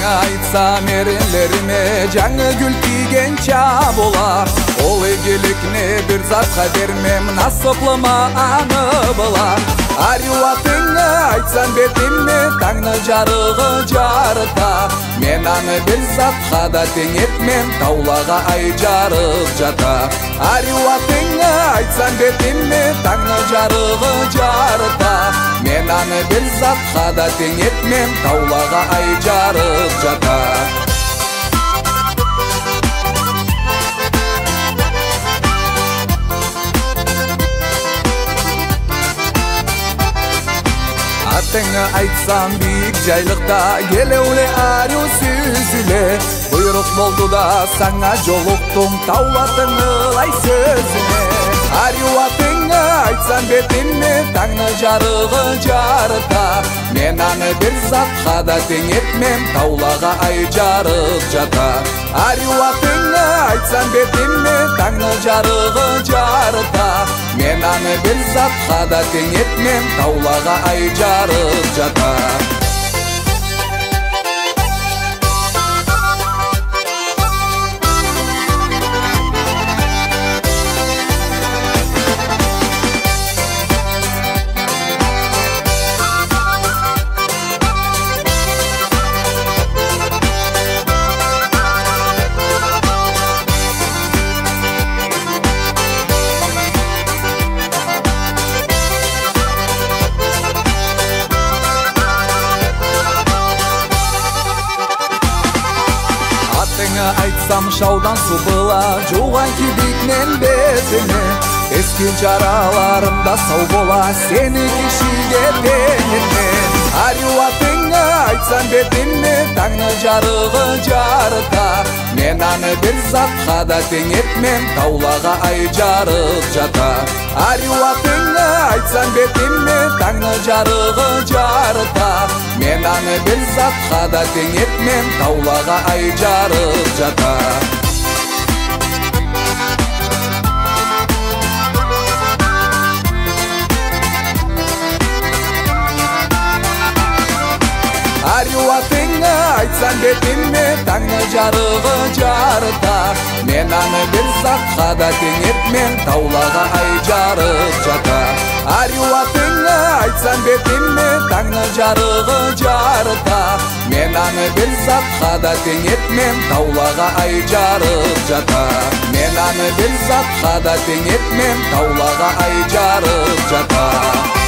айтсам эрелериме жаңы гүл кийген чаа болар. Ол ийгиликни бир затка бермем, насыплама аны былар. Ариуатыңа айтсам бетимни таңны жарыгы жарыта. Мен аны бир затка да тең этмем, таулага ай жарык жата. Ариуатыңа айтсам бетимни таңны жарыгы жарыта. Мен аны бир затка да тең этмем, таулага ай жарык жата. Атыңа айтсам бийик жайлыкта, келеуле ару сүзүле. Буйрук болду да саңа жолуктум, таулатыңылай сөзүне. Ариуатыңа айтсам бетимни таңны жарыгы жарыта. Мен аны бир затка да тең этмем, таулага ай жарык жата. Ариуатыңа айтсам бетимни таңны жарыгы жарыта. Мен аны бир затка да тең этмем, таулага ай жарык жата. Айтсам шаудан субыла, жуған кибикнен бетине. Эски жараларымда сау бола, сени кишиге теңетмен. Ариуатыңа айтсам бетимни таңны жарыгы жарыта. Мен аны бир затка да тең этмем, таулага ай жарык жата. Ариуатыңа айтсам бетимни таңны жарыгы жарыта. Мен аны бир затка да тең этмем, таулага ай жарык жата. Ариуатыңа айтсам бетимни таңны жарыгы жарыта. Мен аны бир затка да тең этмем, таулага ай жарык жата. Ариуатыңа айтсам бетимни таңны жарыгы жарыта. Мен аны бир затка да тең этмем, таулага ай жарык жата. Мен аны бир затка да тең этмем, таулага ай жарык жата.